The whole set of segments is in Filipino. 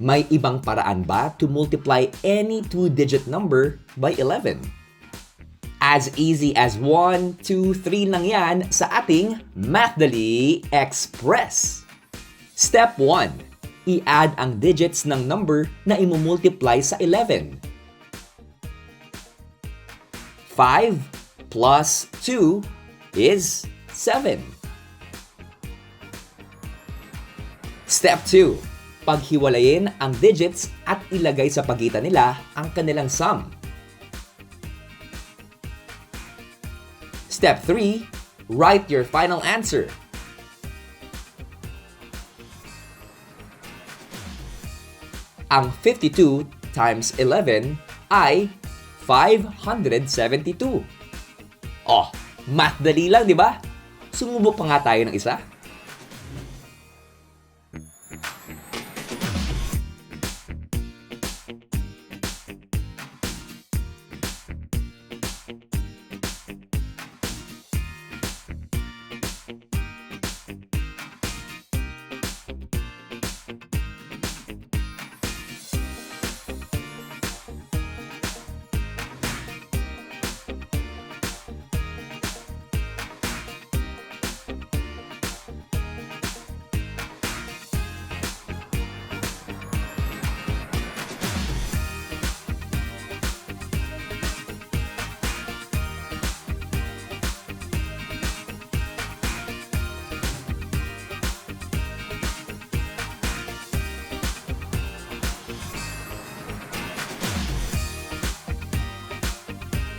May ibang paraan ba to multiply any two-digit number by 11? As easy as 1, 2, 3 lang yan sa ating MathDali Express. Step 1. I-add ang digits ng number na imumultiply sa 11. 5 plus 2 is 7. Step 2. Paghiwalayin ang digits at ilagay sa pagitan nila ang kanilang sum. Step 3. Write your final answer. Ang 52 times 11 ay 572. Oh, MathDali lang, di ba? Sumubok pa nga tayo ng isa.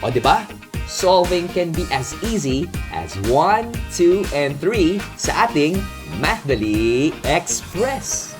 O diba? Solving can be as easy as 1, 2, and 3 sa ating MathDali Express.